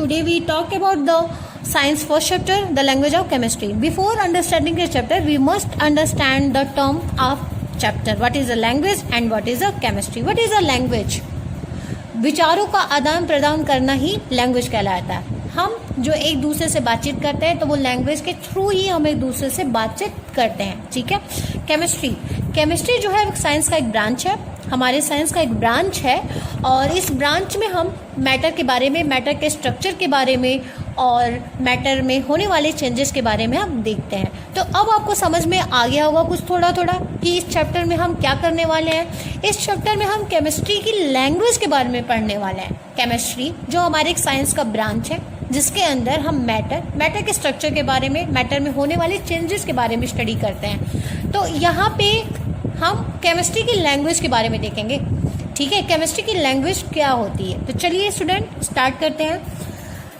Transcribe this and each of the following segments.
Today we talk about the science first chapter, the language of chemistry. Before understanding this chapter, we must understand the term of chapter. What is a language and what is a chemistry? What is a language? विचारों का आदान प्रदान करना ही language कहलाता है. हम जो एक दूसरे से बातचीत करते हैं तो वो लैंग्वेज के थ्रू ही हम एक दूसरे से बातचीत करते हैं. ठीक है. केमिस्ट्री जो है साइंस का एक ब्रांच है, हमारे साइंस का एक ब्रांच है, और इस ब्रांच में हम मैटर के बारे में, मैटर के स्ट्रक्चर के बारे में और मैटर में होने वाले चेंजेस के बारे में हम देखते हैं. तो अब आपको समझ में आ गया होगा कुछ थोड़ा थोड़ा कि इस चैप्टर में हम क्या करने वाले हैं. इस चैप्टर में हम केमिस्ट्री की लैंग्वेज के बारे में पढ़ने वाले हैं. केमिस्ट्री जो हमारे एक साइंस का ब्रांच है जिसके अंदर हम मैटर के स्ट्रक्चर के बारे में, मैटर में होने वाले चेंजेस के बारे में स्टडी करते हैं. तो यहाँ पे हम केमिस्ट्री की लैंग्वेज के बारे में देखेंगे. ठीक है. केमिस्ट्री की लैंग्वेज क्या होती है. तो चलिए स्टूडेंट स्टार्ट करते हैं.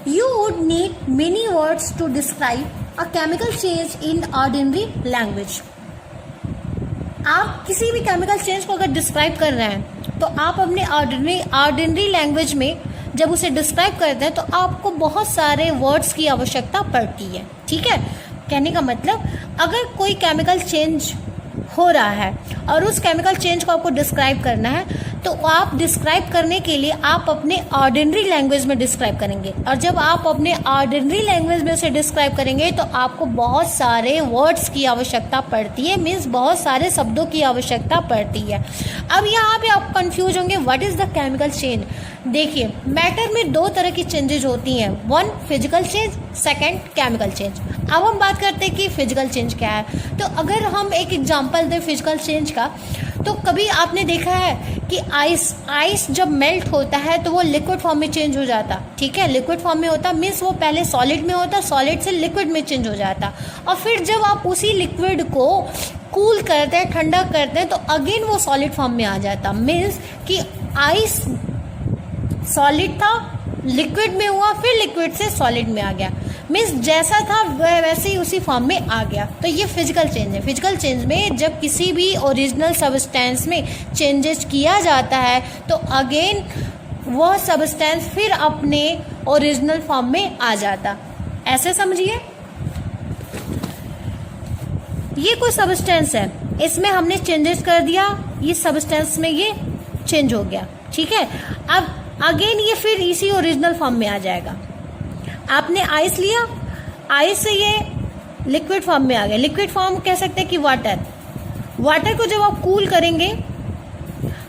You would need many words to describe a chemical change in ordinary language. आप किसी भी केमिकल चेंज को अगर डिस्क्राइब कर रहे हैं तो आप अपने ऑर्डिनरी लैंग्वेज में जब उसे डिस्क्राइब करते हैं तो आपको बहुत सारे वर्ड्स की आवश्यकता पड़ती है. ठीक है. कहने का मतलब अगर कोई केमिकल चेंज हो रहा है और उस केमिकल चेंज को आपको डिस्क्राइब करना है तो आप डिस्क्राइब करने के लिए आप अपने ऑर्डिनरी लैंग्वेज में डिस्क्राइब करेंगे, और जब आप अपने ऑर्डिनरी लैंग्वेज में उसे डिस्क्राइब करेंगे तो आपको बहुत सारे वर्ड्स की आवश्यकता पड़ती है, मीन्स बहुत सारे शब्दों की आवश्यकता पड़ती है. अब यहाँ पे आप कंफ्यूज होंगे what is the chemical change. देखिए मैटर में दो तरह की चेंजेज होती हैं, one physical change, second chemical change. अब हम बात करते हैं कि फिजिकल चेंज क्या है. तो अगर हम एक एग्जांपल दें फिजिकल चेंज का, तो कभी आपने देखा है कि आइस जब मेल्ट होता है तो वो लिक्विड फॉर्म में चेंज हो जाता. ठीक है. लिक्विड फॉर्म में होता मीन्स वो पहले सॉलिड में होता, सॉलिड से लिक्विड में चेंज हो जाता, और फिर जब आप उसी लिक्विड को कूल करते हैं, ठंडा करते हैं, तो अगेन वो सॉलिड फॉर्म में आ जाता. मीन्स कि आइस सॉलिड था, लिक्विड में हुआ, फिर लिक्विड से सॉलिड में आ गया. मीन्स जैसा था वह वैसे ही उसी फॉर्म में आ गया. तो ये फिजिकल चेंज है. फिजिकल चेंज में जब किसी भी ओरिजिनल सब्सटेंस में चेंजेस किया जाता है तो अगेन वह सब्सटेंस फिर अपने ओरिजिनल फॉर्म में आ जाता. ऐसे समझिए. ये कोई सब्सटेंस है, इसमें हमने चेंजेस कर दिया, ये सब्सटेंस में ये चेंज हो गया. ठीक है. अब अगेन ये फिर इसी ओरिजिनल फॉर्म में आ जाएगा. आपने आइस लिया, आइस से ये लिक्विड फॉर्म में आ गया. लिक्विड फॉर्म कह सकते हैं कि वाटर को जब आप कूल करेंगे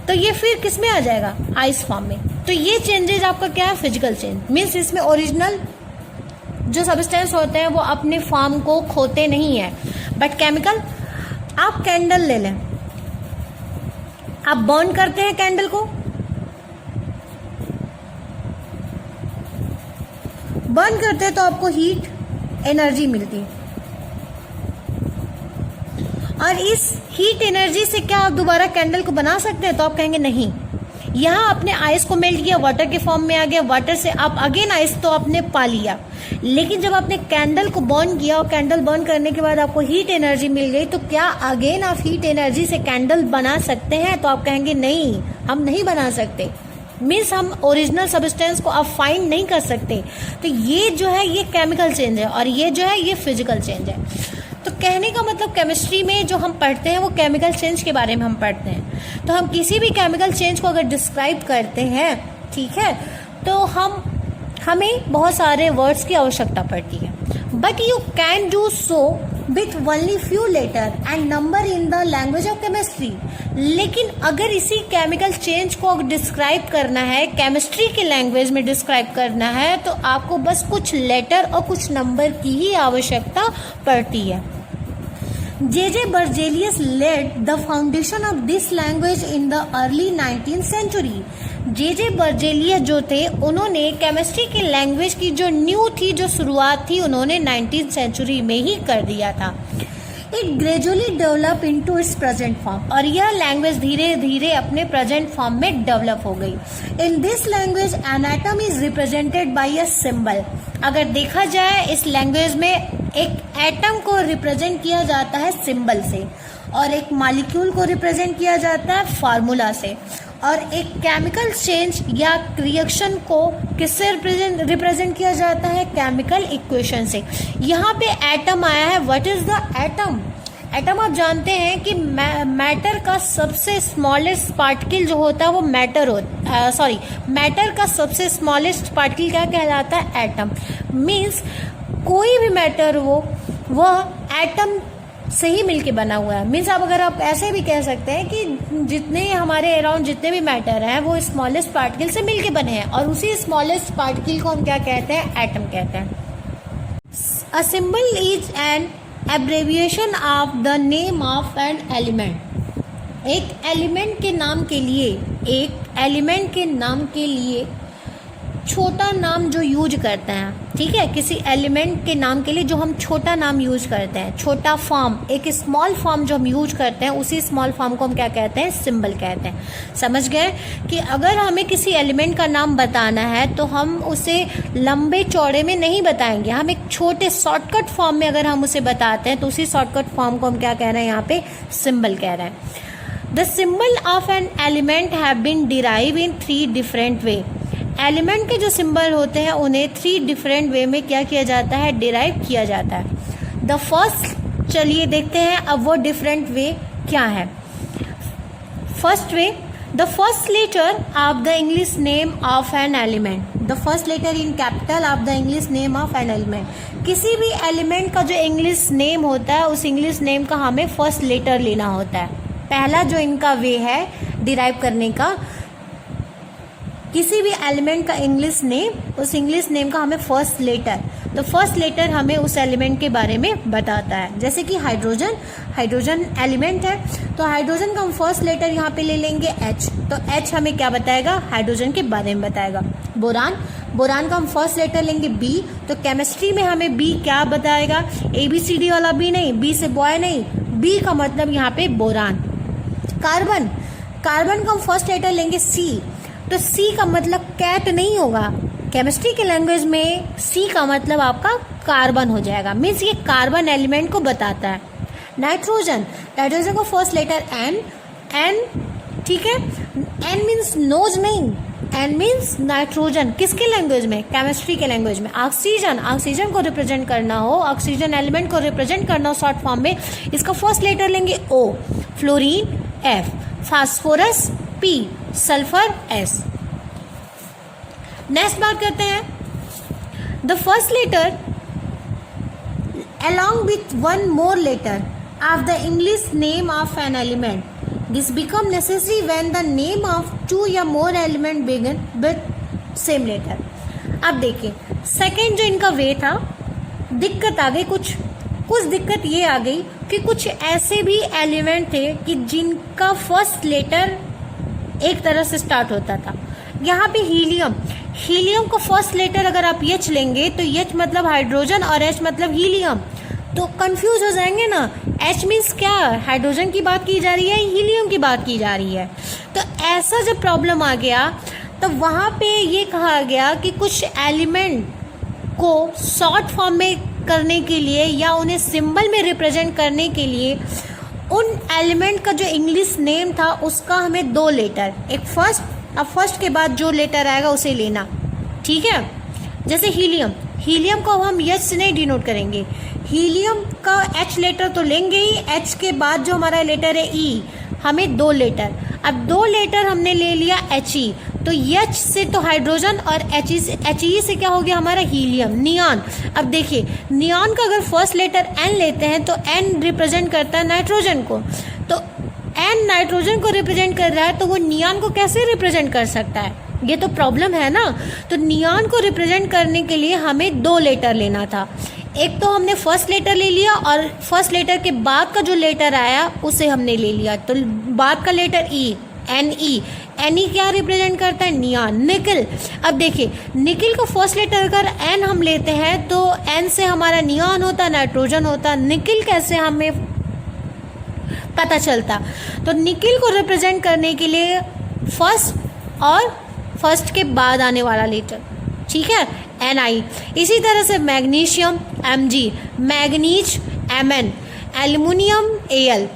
तो ये फिर किस में आ जाएगा, आइस फॉर्म में. तो ये चेंजेस आपका क्या है, फिजिकल चेंज. मीन्स इसमें ओरिजिनल जो सब्सटेंस होते हैं वो अपने फॉर्म को खोते नहीं है. बट केमिकल, आप कैंडल ले लें, आप बर्न करते हैं कैंडल को, बर्न करते हैं तो आपको हीट एनर्जी मिलती है, और इस हीट एनर्जी से क्या आप दोबारा कैंडल को बना सकते हैं. तो आप कहेंगे नहीं. यहाँ आपने आइस को मेल्ट किया, वाटर के फॉर्म में आ गया, वाटर से आप अगेन आइस तो आपने पा लिया, लेकिन जब आपने कैंडल को बर्न किया और कैंडल बर्न करने के बाद आपको हीट एनर्जी मिल गई, तो क्या अगेन आप हीट एनर्जी से कैंडल बना सकते हैं. तो आप कहेंगे नहीं, हम नहीं बना सकते. मीन्स हम ओरिजिनल सब्सटेंस को आप फाइंड नहीं कर सकते. तो ये जो है ये केमिकल चेंज है, और ये जो है ये फिजिकल चेंज है. तो कहने का मतलब केमिस्ट्री में जो हम पढ़ते हैं वो केमिकल चेंज के बारे में हम पढ़ते हैं. तो हम किसी भी केमिकल चेंज को अगर डिस्क्राइब करते हैं, ठीक है, तो हमें बहुत सारे वर्ड्स की आवश्यकता पड़ती है. But you can do so with only few letter and number in the language of chemistry. लेकिन अगर इसी केमिकल चेंज को डिस्क्राइब करना है, केमिस्ट्री की लैंग्वेज में डिस्क्राइब करना है, तो आपको बस कुछ लेटर और कुछ नंबर की ही आवश्यकता पड़ती है. J.J. Berzelius laid the foundation of this language in the early 19th century. J.J. Berzelius जो थे उन्होंने केमिस्ट्री की लैंग्वेज की जो न्यू थी, जो शुरुआत थी, उन्होंने 19th सेंचुरी में ही कर दिया था. It gradually develop into its present form, और यह लैंग्वेज धीरे धीरे अपने प्रेजेंट फॉर्म में डेवलप हो गई. In this language anatom is represented by a symbol. अगर देखा जाए इस लैंग्वेज में एक एटम को रिप्रेजेंट किया जाता है सिंबल से, और एक मॉलिक्यूल को रिप्रेजेंट किया जाता है फार्मूला से, और एक केमिकल चेंज या रिएक्शन को किससे रिप्रेजेंट किया जाता है? केमिकल इक्वेशन से। यहाँ पे एटम आया है। What is the atom? Atom आप जानते हैं कि मैटर का सबसे स्मॉलेस्ट पार्टिकल जो होता है वो मैटर का सबसे स्मॉलेस्ट पार्टिकल क्या कहलाता है? एटम। मीन्स कोई भी मैटर हो वह एटम से ही मिलके बना हुआ है। मीन्स आप ऐसे भी कह सकते हैं कि जितने हमारे अराउंड जितने भी मैटर हैं वो स्मॉलेस्ट पार्टिकल से मिलके बने हैं, और उसी स्मॉलेस्ट पार्टिकल को हम क्या कहते हैं? एटम कहते हैं। A symbol is an एब्रेविएशन of the name of an element. एक एलिमेंट के नाम के लिए छोटा नाम जो यूज करते हैं, ठीक है, किसी एलिमेंट के नाम के लिए जो हम छोटा नाम यूज करते हैं, छोटा फॉर्म, एक स्मॉल फॉर्म जो हम यूज करते हैं, उसी स्मॉल फॉर्म को हम क्या कहते हैं? सिंबल कहते हैं। समझ गए कि अगर हमें किसी एलिमेंट का नाम बताना है तो हम उसे लंबे चौड़े में नहीं बताएंगे, हम एक छोटे शॉर्टकट फॉर्म में अगर हम उसे बताते हैं तो उसी शॉर्टकट फॉर्म को हम क्या कह रहे हैं? यहाँ पे सिंबल कह रहे हैं। The symbol of an element have been derive in 3 different way. Element के जो सिंबल होते हैं उन्हें 3 डिफरेंट वे में क्या किया जाता है? डिराइव किया जाता है। द फर्स्ट, चलिए देखते हैं अब वो डिफरेंट वे क्या है। First way, the first letter of the English name of an element. The first letter in capital of the English name of an element. किसी भी एलिमेंट का जो इंग्लिश नेम होता है उस इंग्लिश नेम का हमें फर्स्ट लेटर लेना होता है। पहला जो इनका वे है डिराइव करने का, किसी भी एलिमेंट का इंग्लिश नेम, उस इंग्लिश नेम का हमें फर्स्ट लेटर, तो फर्स्ट लेटर हमें उस एलिमेंट के बारे में बताता है। जैसे कि हाइड्रोजन एलिमेंट है तो हाइड्रोजन का हम फर्स्ट लेटर यहाँ पे ले लेंगे H, तो H हमें क्या बताएगा? हाइड्रोजन के बारे में बताएगा। बोरान का हम फर्स्ट लेटर लेंगे B, तो केमिस्ट्री में हमें B क्या बताएगा? ABCD वाला B नहीं, B से बॉय नहीं, B का मतलब यहाँ पे बोरान। कार्बन का हम फर्स्ट लेटर लेंगे C, तो C का मतलब कैट नहीं होगा, केमिस्ट्री के लैंग्वेज में C का मतलब आपका कार्बन हो जाएगा। मीन्स ये कार्बन एलिमेंट को बताता है। नाइट्रोजन को फर्स्ट लेटर N, ठीक है, N मीन्स नोज नहीं, N मीन्स नाइट्रोजन। किसके लैंग्वेज में? केमिस्ट्री के लैंग्वेज में। ऑक्सीजन को रिप्रेजेंट करना हो, ऑक्सीजन एलिमेंट को रिप्रेजेंट करना हो शॉर्ट फॉर्म में, इसका फर्स्ट लेटर लेंगे O, fluorine F, phosphorus P, sulphur S। Next बात करते हैं, the first letter along with one more letter of the English name of an element. This become necessary when the name of 2 या more element begin with same letter. अब देखिए second जो इनका वे था, दिक्कत आ गई, कुछ दिक्कत ये आ गई कि कुछ ऐसे भी एलिमेंट थे कि जिनका फर्स्ट लेटर एक तरह से स्टार्ट होता था। यहाँ पे हीलियम का फर्स्ट लेटर अगर आप H लेंगे तो H मतलब हाइड्रोजन और H मतलब हीलियम, तो कंफ्यूज हो जाएंगे ना। H मीन्स क्या? हाइड्रोजन की बात की जा रही है, हीलियम की बात की जा रही है। तो ऐसा जब प्रॉब्लम आ गया तो वहाँ पे ये कहा गया कि कुछ एलिमेंट को शॉर्ट फॉर्म में करने के लिए या उन्हें सिंबल में रिप्रेजेंट करने के लिए उन एलिमेंट का जो इंग्लिश नेम था उसका हमें 2 लेटर, एक फर्स्ट, अब फर्स्ट के बाद जो लेटर आएगा उसे लेना, ठीक है। जैसे हीलियम को हम H से नहीं डिनोट करेंगे, हीलियम का H लेटर तो लेंगे ही, H के बाद जो हमारा लेटर है E, हमें 2 लेटर। अब 2 लेटर हमने ले लिया He, तो H से तो हाइड्रोजन और He से क्या हो गया हमारा? हीलियम। नियॉन, अब देखिए नियॉन का अगर फर्स्ट लेटर N लेते हैं तो N रिप्रेजेंट करता है नाइट्रोजन को, तो N नाइट्रोजन को रिप्रेजेंट कर रहा है तो वो नियॉन को कैसे रिप्रेजेंट कर सकता है? ये तो प्रॉब्लम है ना। तो नियॉन को रिप्रेजेंट करने के लिए हमें 2 लेटर लेना था। एक तो हमने फर्स्ट लेटर ले लिया और फर्स्ट लेटर के बाद का जो लेटर आया उसे हमने ले लिया, तो बाद का लेटर E, Ne क्या रिप्रेजेंट करता है? नियॉन। निकल, अब देखिए निकल का फर्स्ट लेटर अगर N हम लेते हैं तो N से हमारा नियॉन होता, नाइट्रोजन होता, निकल कैसे हमें पता चलता? तो निकल को रिप्रेजेंट करने के लिए फर्स्ट और फर्स्ट के बाद आने वाला लेटर, ठीक है, Ni। इसी तरह से magnesium Mg, manganese Mn, aluminium Al,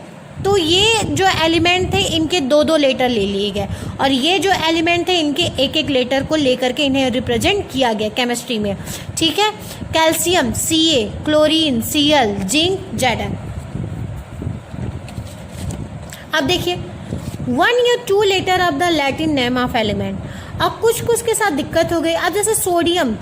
तो ये जो एलिमेंट थे इनके दो दो लेटर ले लिए गए, और ये जो एलिमेंट थे इनके एक एक लेटर को लेकर के इन्हें रिप्रेजेंट किया गया केमिस्ट्री में। ठीक है, calcium Ca, chlorine Cl, zinc Zn। अब देखिए 1 या 2 letter of the Latin name of element. अब कुछ कुछ के साथ दिक्कत हो गई। अब जैसे सोडियम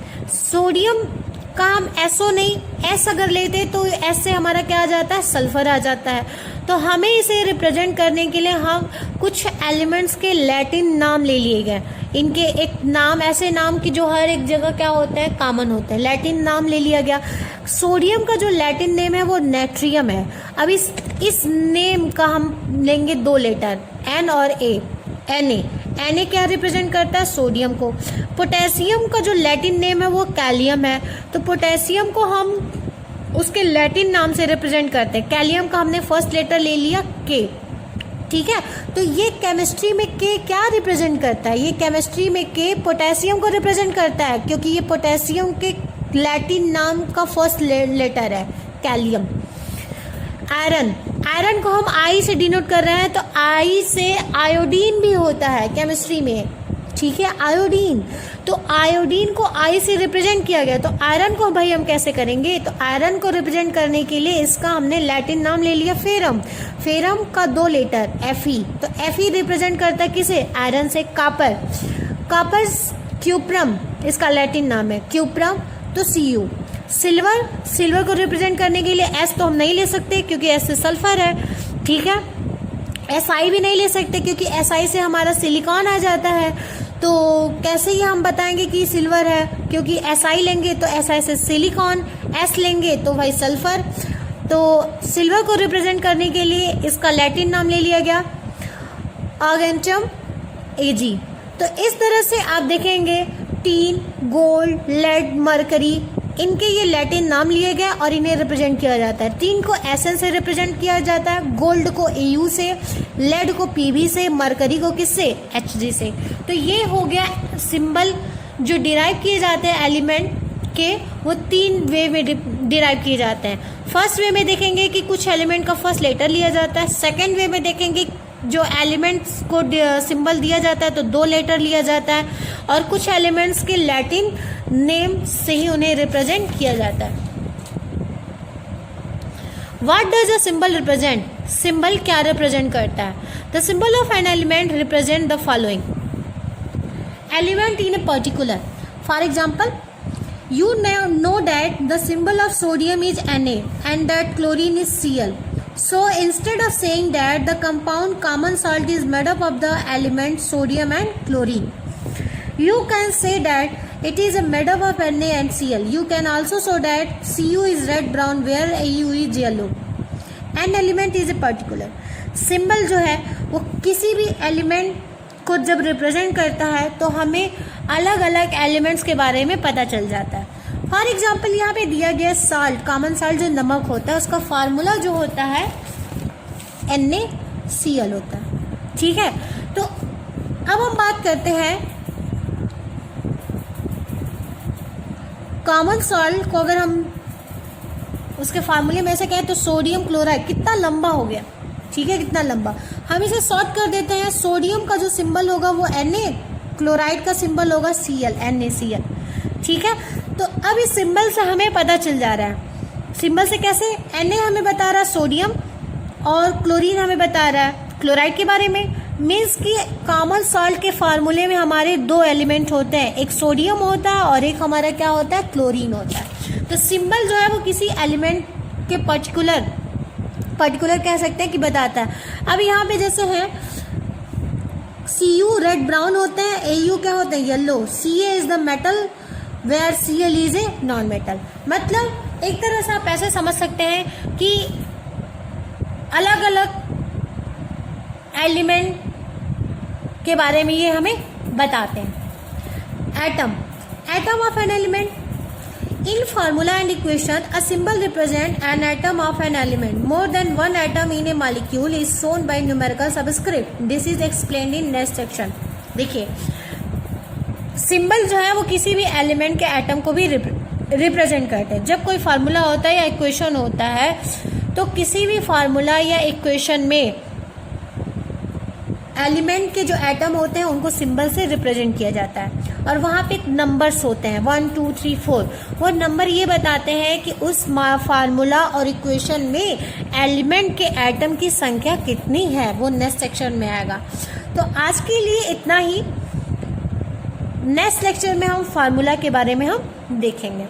का हम SO नहीं S अगर लेते तो S से हमारा क्या आ जाता है, सल्फर आ जाता है। तो हमें इसे रिप्रेजेंट करने के लिए हम कुछ एलिमेंट्स के लैटिन नाम ले लिए गए। इनके एक नाम, ऐसे नाम की जो हर एक जगह क्या होता है, कॉमन होता है, लैटिन नाम ले लिया गया। सोडियम का जो लैटिन नेम है वो नेट्रियम है। अब इस नेम का हम लेंगे 2 लेटर N और A। Na क्या रिप्रेजेंट करता है, सोडियम को। पोटेशियम का जो लैटिन नेम है वो कैलियम है, तो पोटेशियम को हम उसके लैटिन नाम से रिप्रेजेंट करते हैं। कैलियम का हमने फर्स्ट लेटर ले लिया K। ठीक है, तो ये केमिस्ट्री में K क्या रिप्रेजेंट करता है, ये केमिस्ट्री में K पोटेशियम को रिप्रेजेंट करता है, क्योंकि ये पोटेशियम के लैटिन नाम का फर्स्ट लेटर है कैलियम। आयरन को हम I से डिनोट कर रहे हैं, तो I से आयोडीन भी होता है केमिस्ट्री में। ठीक है, आयोडीन, तो आयोडीन को I से रिप्रेजेंट किया गया। तो आयरन को भाई हम कैसे करेंगे, तो आयरन को रिप्रेजेंट करने के लिए इसका हमने लैटिन नाम ले लिया फेरम। फेरम का 2 लेटर Fe, तो Fe रिप्रेजेंट करता है किसे, आयरन से। कापर क्यूप्रम इसका लैटिन नाम है, क्यूप्रम, तो Cu। सिल्वर को रिप्रेजेंट करने के लिए S तो हम नहीं ले सकते क्योंकि S से सल्फर है। ठीक है, Si भी नहीं ले सकते क्योंकि Si से हमारा सिलिकॉन आ जाता है। तो कैसे ही हम बताएंगे कि सिल्वर है, क्योंकि Si लेंगे तो Si से सिलिकॉन, S लेंगे तो भाई सल्फर। तो सिल्वर को रिप्रेजेंट करने के लिए इसका लैटिन नाम ले लिया गया आर्गेंटम Ag। तो इस तरह से आप देखेंगे टीन, गोल्ड, लेड, मरकरी, इनके ये लैटिन नाम लिए गए और इन्हें रिप्रेजेंट किया जाता है। टीन को Sn से रिप्रेजेंट किया जाता है, गोल्ड को Au से, लेड को Pb से, मरकरी को किससे, Hg से। तो ये हो गया सिंबल जो डिराइव किए जाते हैं एलिमेंट के, वो 3 वे में डिराइव किए जाते हैं। फर्स्ट वे में देखेंगे कि कुछ एलिमेंट का फर्स्ट लेटर लिया जाता है। सेकेंड वे में देखेंगे जो एलिमेंट्स को सिंबल दिया जाता है तो 2 लेटर लिया जाता है, और कुछ एलिमेंट्स के लैटिन नेम से ही उन्हें रिप्रेजेंट किया जाता है। What does a symbol represent, symbol क्या रिप्रेजेंट करता है। The symbol of an element represent the following element in a particular. For example, you know that the symbol of sodium is Na and that chlorine is Cl. So instead of saying that the compound common salt is made up of the elements sodium and chlorine, you can say that it is made up of Na and Cl. You can also show that Cu is red brown where Au is yellow. An element is a particular. Symbol जो है वो किसी भी element को जब represent करता है तो हमें अलग अलग एलिमेंट्स के बारे में पता चल जाता है। फॉर एग्जाम्पल यहाँ पे दिया गया साल्ट, कॉमन साल्ट जो नमक होता है उसका फार्मूला जो होता है NaCl होता है। ठीक है, तो अब हम बात करते हैं कॉमन सॉल्ट को। अगर हम उसके फार्मूले में से कहें तो सोडियम क्लोराइड, कितना लंबा हो गया, ठीक है, कितना लंबा। हम इसे शॉर्ट कर देते हैं। सोडियम का जो सिंबल होगा वो Na, क्लोराइड का सिंबल होगा Cl, NaCl। ठीक है, तो अब इस सिंबल से हमें पता चल जा रहा है, सिंबल से कैसे, Na हमें बता रहा है सोडियम और क्लोरीन हमें बता रहा है क्लोराइड के बारे में। मीन्स कि कॉमन सॉल्ट के फार्मूले में हमारे 2 एलिमेंट होते हैं, एक सोडियम होता है और एक हमारा क्या होता है, क्लोरीन होता है। तो सिंबल जो है वो किसी एलिमेंट के पर्टिकुलर कह सकते हैं कि बताता है। अब यहाँ पे जैसे है Cu रेड ब्राउन होते हैं, Au क्या होते हैं, yellow. Ca is the metal where Cl is a non metal. मतलब एक तरह से आप ऐसे समझ सकते हैं कि अलग अलग एलिमेंट के बारे में ये हमें बताते हैं। Atom of an element. In formula and equation, a symbol represents an atom of an element. More than one atom in a molecule is shown by numerical subscript. This is explained in next section. देखिए, symbol जो है वो किसी भी element के atom को भी represent करते हैं। जब कोई फार्मूला होता है या इक्वेशन होता है तो किसी भी फार्मूला या इक्वेशन में एलिमेंट के जो एटम होते हैं उनको सिंबल से रिप्रेजेंट किया जाता है और वहाँ पे नंबर्स होते हैं 1 2 3 4। वो नंबर ये बताते हैं कि उस फार्मूला और इक्वेशन में एलिमेंट के एटम की संख्या कितनी है। वो नेक्स्ट सेक्शन में आएगा। तो आज के लिए इतना ही। नेक्स्ट लेक्चर में हम फार्मूला के बारे में हम देखेंगे।